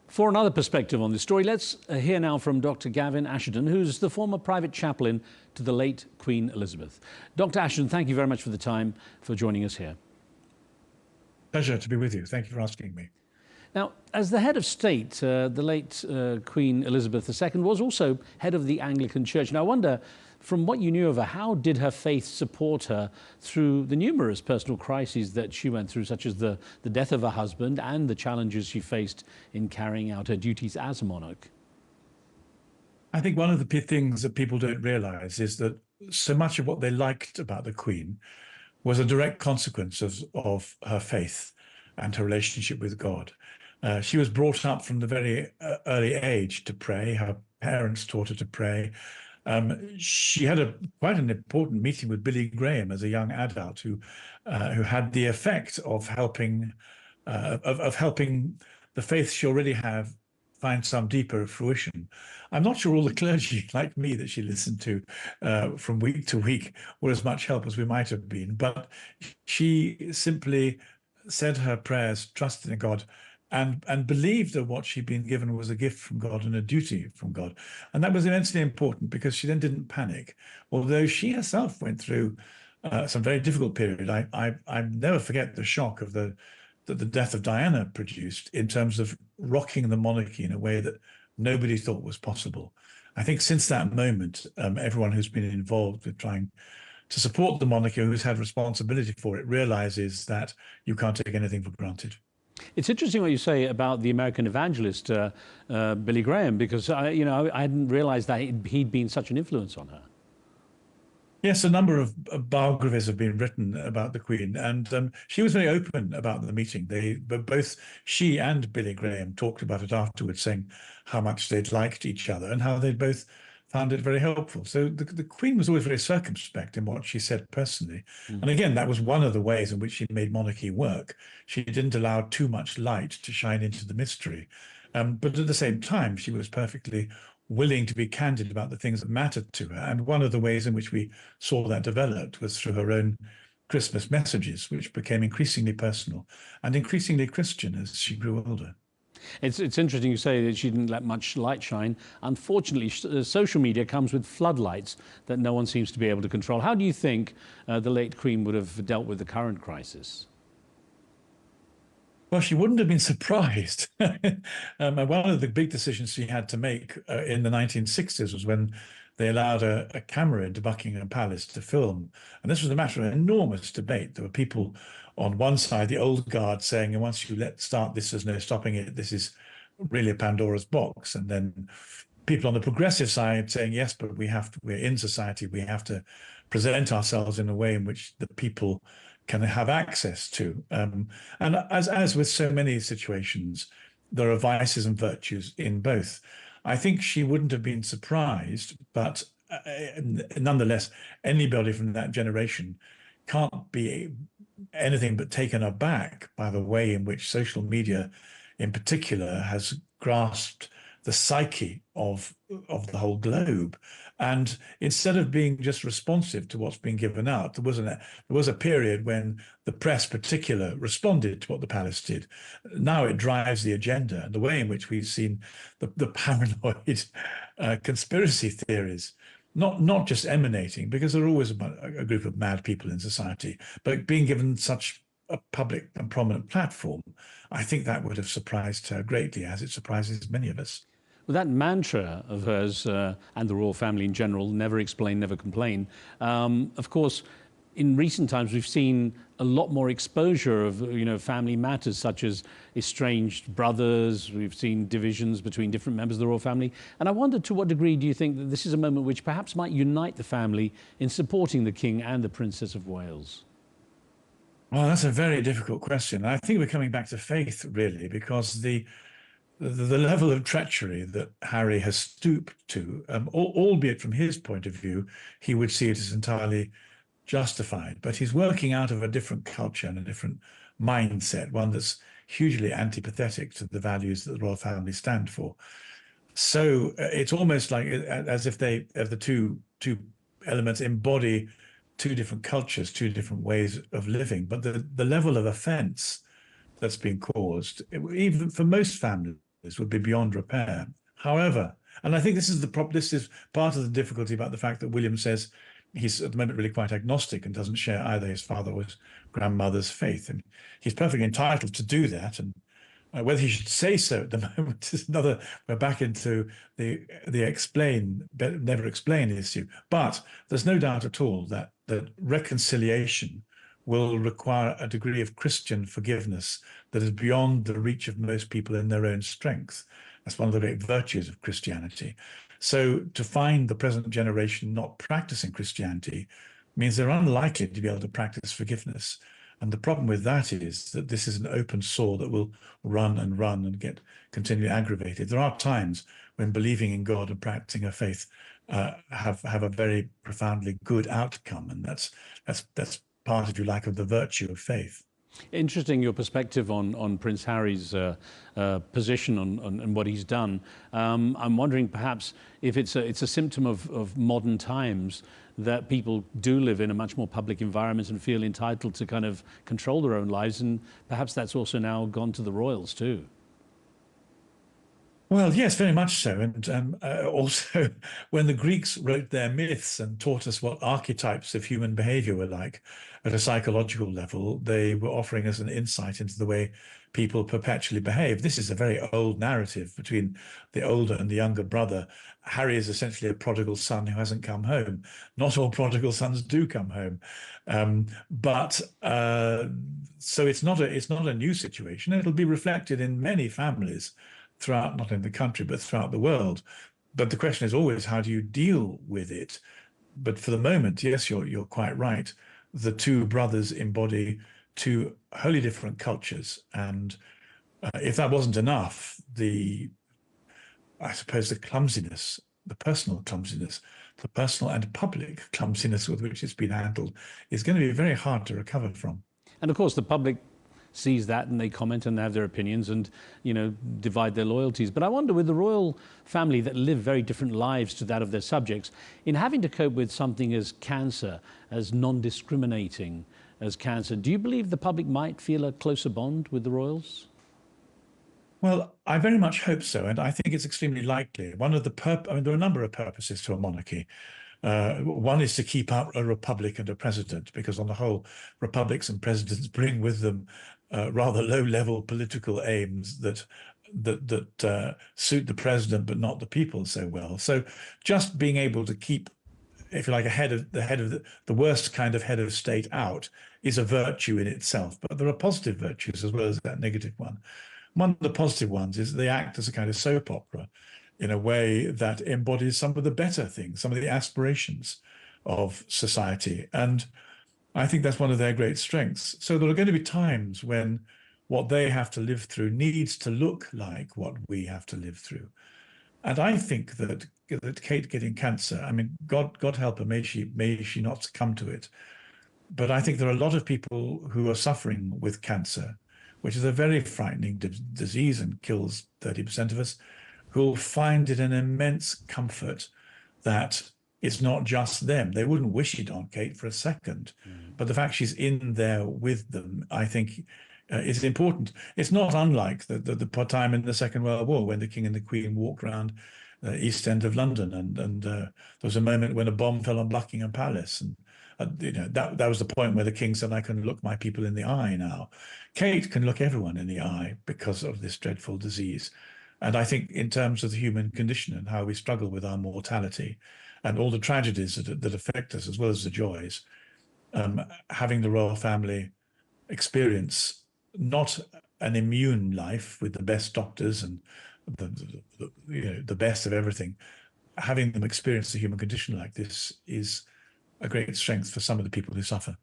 For another perspective on this story, let's hear now from Dr. Gavin Asheden, who's the former private chaplain to the late Queen Elizabeth. Dr. Asheden, thank you very much for the time for joining us here. Pleasure to be with you. Thank you for asking me. Now, as the head of state, the late Queen Elizabeth II was also head of the Anglican Church. Now, I wonder, from what you knew of her, how did her faith support her through the numerous personal crises that she went through, such as the death of her husband and the challenges she faced in carrying out her duties as a monarch? I think one of the things that people don't realize is that so much of what they liked about the Queen was a direct consequence of her faith and her relationship with God. She was brought up from the very early age to pray. Her parents taught her to pray. She had quite an important meeting with Billy Graham as a young adult, who had the effect of helping the faith she already had find some deeper fruition. I'm not sure all the clergy like me that she listened to from week to week were as much help as we might have been, but she simply said her prayers, trusted in God, and believed that what she'd been given was a gift from God and a duty from God. And that was immensely important because she then didn't panic. Although she herself went through some very difficult period. I never forget the shock of that the death of Diana produced in terms of rocking the monarchy in a way that nobody thought was possible. I think since that moment, everyone who's been involved with trying to support the monarchy, who's had responsibility for it, realizes that you can't take anything for granted. It's interesting what you say about the American evangelist, Billy Graham, because I hadn't realized that he'd been such an influence on her. Yes, a number of biographies have been written about the Queen, and she was very open about the meeting. Both she and Billy Graham talked about it afterwards, saying how much they'd liked each other and how they'd both found it very helpful. So the Queen was always very circumspect in what she said personally. Mm. And again, that was one of the ways in which she made monarchy work. She didn't allow too much light to shine into the mystery. But at the same time, she was perfectly willing to be candid about the things that mattered to her. And one of the ways in which we saw that developed was through her own Christmas messages, which became increasingly personal and increasingly Christian as she grew older. It's interesting you say that she didn't let much light shine. Unfortunately, social media comes with floodlights that no one seems to be able to control. How do you think the late Queen would have dealt with the current crisis? Well, she wouldn't have been surprised. One of the big decisions she had to make in the 1960s was when they allowed a camera into Buckingham Palace to film. And this was a matter of enormous debate. There were people on one side, the old guard, saying, and once you start this, there's no stopping it. This is really a Pandora's box. And then people on the progressive side saying, yes, but we're in society. We have to present ourselves in a way in which the people can have access to. And as with so many situations, there are vices and virtues in both. I think she wouldn't have been surprised, but nonetheless, anybody from that generation can't be anything but taken aback by the way in which social media in particular has grasped the psyche of the whole globe. And instead of being just responsive to what's being given out, there was a period when the press particular responded to what the palace did. Now it drives the agenda, and the way in which we've seen the paranoid conspiracy theories, not just emanating, because there are always a group of mad people in society, but being given such a public and prominent platform, I think that would have surprised her greatly, as it surprises many of us. Well, that mantra of hers and the royal family in general, never explain, never complain. Of course, in recent times, we've seen a lot more exposure of family matters such as estranged brothers. We've seen divisions between different members of the royal family. And I wonder, to what degree do you think that this is a moment which perhaps might unite the family in supporting the King and the Princess of Wales? Well, that's a very difficult question. I think we're coming back to faith, really, because the level of treachery that Harry has stooped to, albeit from his point of view, he would see it as entirely justified. But he's working out of a different culture and a different mindset, one that's hugely antipathetic to the values that the royal family stand for. So it's almost like as if the two elements embody two different cultures, two different ways of living. But the level of offense that's been caused, even for most families, families would be beyond repair. However, and I think this is this is part of the difficulty about the fact that William says he's at the moment really quite agnostic and doesn't share either his father or his grandmother's faith. And he's perfectly entitled to do that. And whether he should say so at the moment is another. We're back into the explain, but never explain issue. But there's no doubt at all that reconciliation will require a degree of Christian forgiveness that is beyond the reach of most people in their own strength. That's one of the great virtues of Christianity. So to find the present generation not practicing Christianity means they're unlikely to be able to practice forgiveness. And the problem with that is that this is an open sore that will run and get continually aggravated. There are times when believing in God and practicing a faith have a very profoundly good outcome, and that's part, if you like, of the virtue of faith. Interesting, your perspective on Prince Harry's position on what he's done. I'm wondering perhaps if it's a symptom of modern times, that people do live in a much more public environment and feel entitled to kind of control their own lives, and perhaps that's also now gone to the royals too. Well, yes, very much so. And also, when the Greeks wrote their myths and taught us what archetypes of human behavior were like at a psychological level, they were offering us an insight into the way people perpetually behave. This is a very old narrative between the older and the younger brother. Harry is essentially a prodigal son who hasn't come home. Not all prodigal sons do come home. So it's not a new situation. It'll be reflected in many families throughout, not in the country, but throughout the world. But the question is always, how do you deal with it? But for the moment, yes, you're quite right. The two brothers embody two wholly different cultures. And if that wasn't enough, I suppose the clumsiness, the personal clumsiness, the personal and public clumsiness with which it's been handled is going to be very hard to recover from. And of course, the public sees that and they comment and have their opinions and, divide their loyalties. But I wonder, with the royal family that live very different lives to that of their subjects, in having to cope with something as cancer, as non-discriminating as cancer, do you believe the public might feel a closer bond with the royals? Well, I very much hope so, and I think it's extremely likely. There are a number of purposes to a monarchy. One is to keep up a republic and a president, because on the whole, republics and presidents bring with them rather low-level political aims that suit the president but not the people so well. So just being able to keep, if you like, the worst kind of head of state out is a virtue in itself. But there are positive virtues as well as that negative one. One of the positive ones is they act as a kind of soap opera in a way that embodies some of the better things, some of the aspirations of society. And I think that's one of their great strengths. So there are going to be times when what they have to live through needs to look like what we have to live through. And I think that Kate getting cancer, I mean, God help her, may she not succumb to it. But I think there are a lot of people who are suffering with cancer, which is a very frightening disease and kills 30% of us, who will find it an immense comfort that it's not just them. They wouldn't wish it on Kate for a second. But the fact she's in there with them, I think, is important. It's not unlike the time in the Second World War when the King and the Queen walked around the East End of London, and there was a moment when a bomb fell on Buckingham Palace, and that was the point where the King said, "I can look my people in the eye now." Kate can look everyone in the eye because of this dreadful disease. And I think in terms of the human condition and how we struggle with our mortality and all the tragedies that affect us, as well as the joys, having the royal family experience not an immune life with the best doctors and the best of everything, having them experience the human condition like this is a great strength for some of the people who suffer.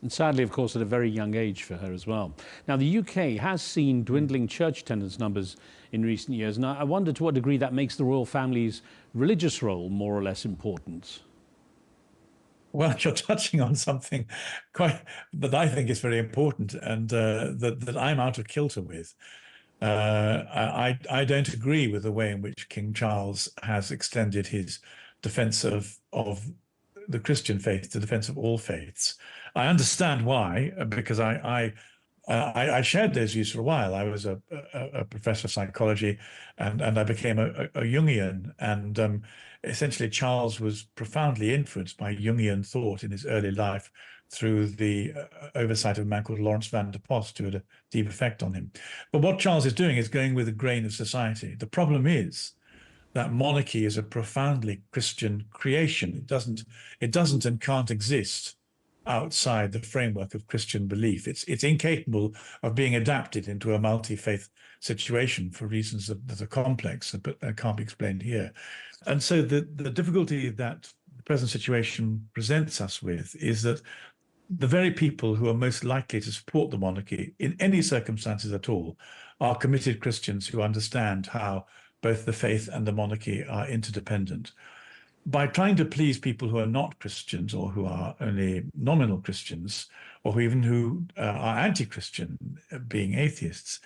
And sadly, of course, at a very young age for her as well. Now, the UK has seen dwindling church attendance numbers in recent years. And I wonder to what degree that makes the royal family's religious role more or less important. Well, you're touching on something that I think is very important, and that I'm out of kilter with. I don't agree with the way in which King Charles has extended his defense of the Christian faith to defense of all faiths. I understand why, because I I shared those views for a while. I was a professor of psychology, and I became a Jungian. And essentially, Charles was profoundly influenced by Jungian thought in his early life through the oversight of a man called Lawrence van der Post, who had a deep effect on him. But what Charles is doing is going with the grain of society. The problem is that monarchy is a profoundly Christian creation. It doesn't and can't exist outside the framework of Christian belief. It's incapable of being adapted into a multi-faith situation for reasons that are complex, but can't be explained here. And so the difficulty that the present situation presents us with is that the very people who are most likely to support the monarchy in any circumstances at all are committed Christians who understand how both the faith and the monarchy are interdependent. By trying to please people who are not Christians or who are only nominal Christians, or who are anti-Christian, being atheists,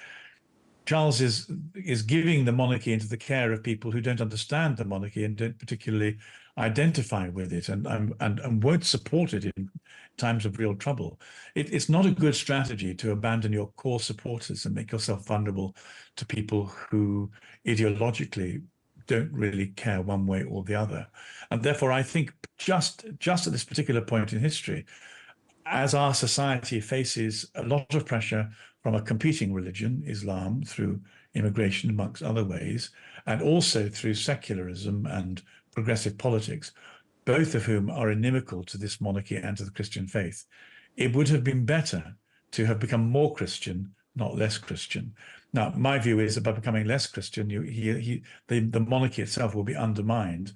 Charles is giving the monarchy into the care of people who don't understand the monarchy and don't particularly identify with it and won't support it in times of real trouble. It's not a good strategy to abandon your core supporters and make yourself vulnerable to people who ideologically don't really care one way or the other. And therefore, I think just at this particular point in history, as our society faces a lot of pressure from a competing religion, Islam, through immigration, amongst other ways, and also through secularism and progressive politics, both of whom are inimical to this monarchy and to the Christian faith, it would have been better to have become more Christian, not less Christian. Now, my view is that by becoming less Christian, the monarchy itself will be undermined,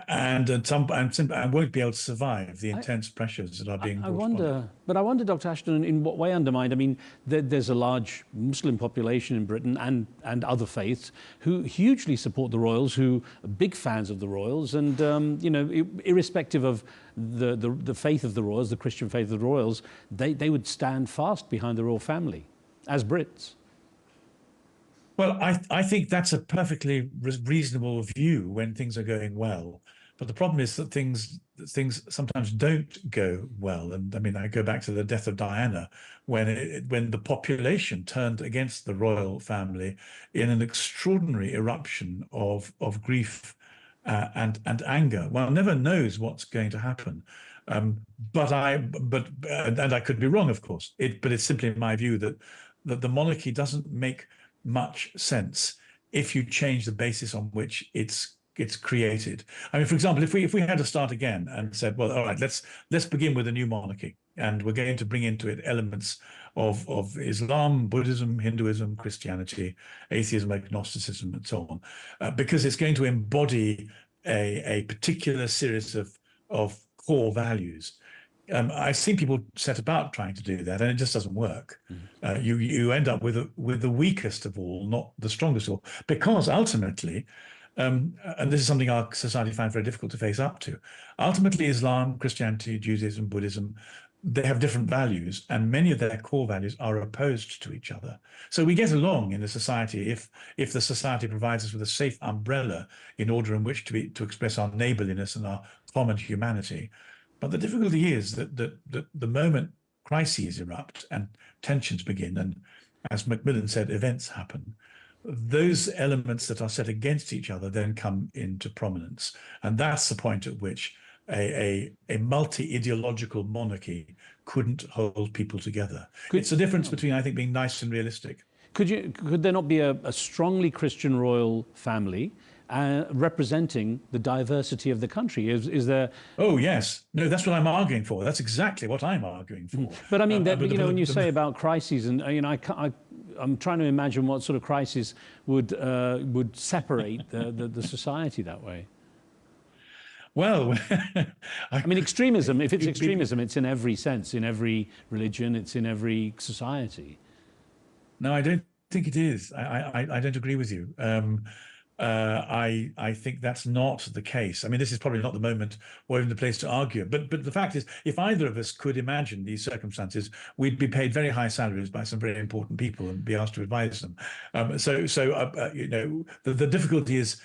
and won't be able to survive the intense pressures that are being brought on it. I wonder, Dr. Asheden, in what way undermined? I mean, there's a large Muslim population in Britain and other faiths who hugely support the royals, who are big fans of the royals, and you know, irrespective of the faith of the royals, the Christian faith of the royals, they would stand fast behind the royal family as Brits. Well, I think that's a perfectly reasonable view when things are going well. But the problem is that things sometimes don't go well. And I mean, I go back to the death of Diana, when the population turned against the royal family in an extraordinary eruption of grief and anger. One never knows what's going to happen. But I could be wrong, of course. But it's simply my view that the monarchy doesn't make much sense if you change the basis on which it's created. I mean, for example, if we had to start again and said, well, all right, let's begin with a new monarchy, and we're going to bring into it elements of Islam, Buddhism, Hinduism, Christianity, atheism, agnosticism, and so on, because it's going to embody a particular series of core values. I've seen people set about trying to do that, and it just doesn't work. You end up with the weakest of all, not the strongest of all, because ultimately, and this is something our society finds very difficult to face up to. Ultimately, Islam, Christianity, Judaism, Buddhism, they have different values, and many of their core values are opposed to each other. So we get along in the society if the society provides us with a safe umbrella in order in which to express our neighborliness and our common humanity. But the difficulty is that the moment crises erupt and tensions begin, and as Macmillan said, events happen, those elements that are set against each other then come into prominence. And that's the point at which a multi-ideological monarchy couldn't hold people together. It's the difference between, I think, being nice and realistic. Could there not be a strongly Christian royal family representing the diversity of the country? Is there? Oh yes, no, that's what I'm arguing for. That's exactly what I'm arguing for. But I mean, you know, when you say about crises, and you know, I'm trying to imagine what sort of crisis would separate the society that way. Well, I mean, extremism. If it's extremism, it's in every sense, in every religion, it's in every society. No, I don't think it is. I don't agree with you. I think that's not the case. I mean, this is probably not the moment or even the place to argue. But the fact is, if either of us could imagine these circumstances, we'd be paid very high salaries by some very important people and be asked to advise them. You know, the difficulty is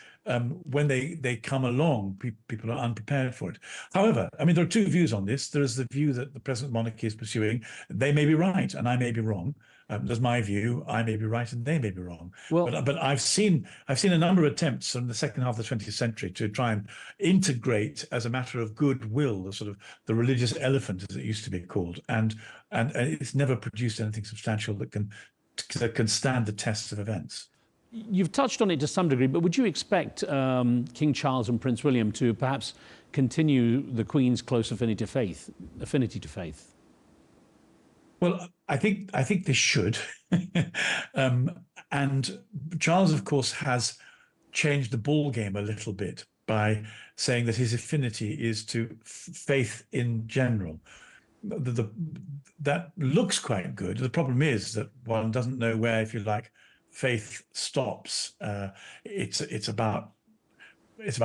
when they come along, people are unprepared for it. However, I mean, there are two views on this. There is the view that the present monarchy is pursuing. They may be right, and I may be wrong. There's my view. I may be right, and they may be wrong. Well, But I've seen a number of attempts in the second half of the 20th century to try and integrate, as a matter of goodwill, the sort of the religious elephant, as it used to be called, and it's never produced anything substantial that can stand the test of events. you've touched on it to some degree, but would you expect King Charles and Prince William to perhaps continue the Queen's close affinity to faith? Well, I think they should, and Charles, of course, has changed the ball game a little bit by saying that his affinity is to faith in general. That looks quite good. The problem is that one doesn't know where, if you like, faith stops. It's about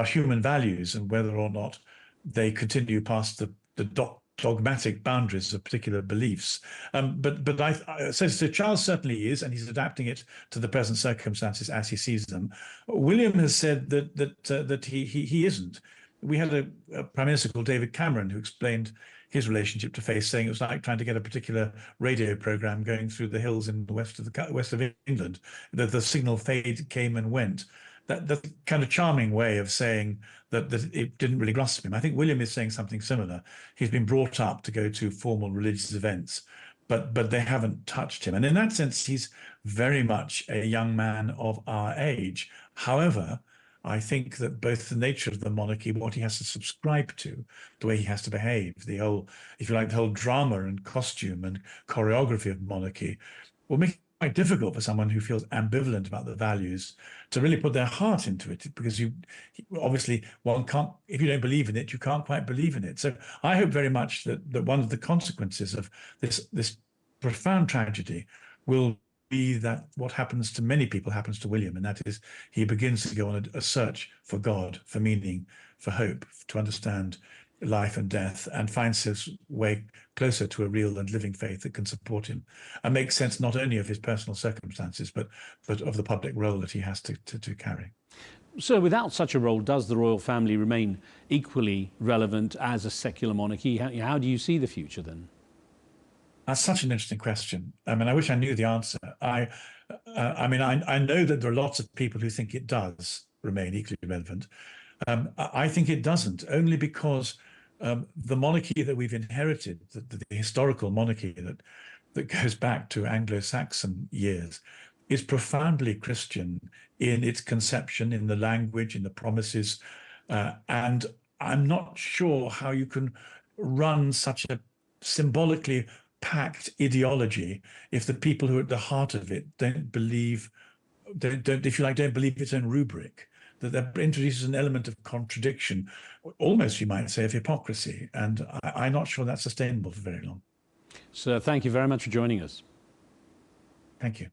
human values and whether or not they continue past the dogmatic boundaries of particular beliefs. So Charles certainly is, and he's adapting it to the present circumstances as he sees them. William has said that he isn't. We had a prime minister called David Cameron who explained his relationship to faith, saying it was like trying to get a particular radio program going through the hills in the west of England. The signal came and went. That's kind of charming way of saying that it didn't really grasp him. I think William is saying something similar. He's been brought up to go to formal religious events, but they haven't touched him. And in that sense, he's very much a young man of our age. However, I think that both the nature of the monarchy, what he has to subscribe to, the way he has to behave, the whole, if you like, the whole drama and costume and choreography of monarchy will make it quite difficult for someone who feels ambivalent about the values to really put their heart into it, because obviously one can't, if you don't believe in it, you can't quite believe in it. So I hope very much that one of the consequences of this profound tragedy will be that what happens to many people happens to William, and that is he begins to go on a search for God, for meaning, for hope, to understand life and death, and finds his way closer to a real and living faith that can support him and make sense not only of his personal circumstances, but of the public role that he has to carry. So without such a role, does the royal family remain equally relevant as a secular monarchy? How do you see the future then? That's such an interesting question. I mean, I wish I knew the answer. I mean, I know that there are lots of people who think it does remain equally relevant. I think it doesn't, only because the monarchy that we've inherited, the historical monarchy that goes back to Anglo-Saxon years, is profoundly Christian in its conception, in the language, in the promises. And I'm not sure how you can run such a symbolically packed ideology if the people who are at the heart of it don't believe its own rubric, that introduces an element of contradiction, almost you might say of hypocrisy, and I'm not sure that's sustainable for very long. So thank you very much for joining us. Thank you.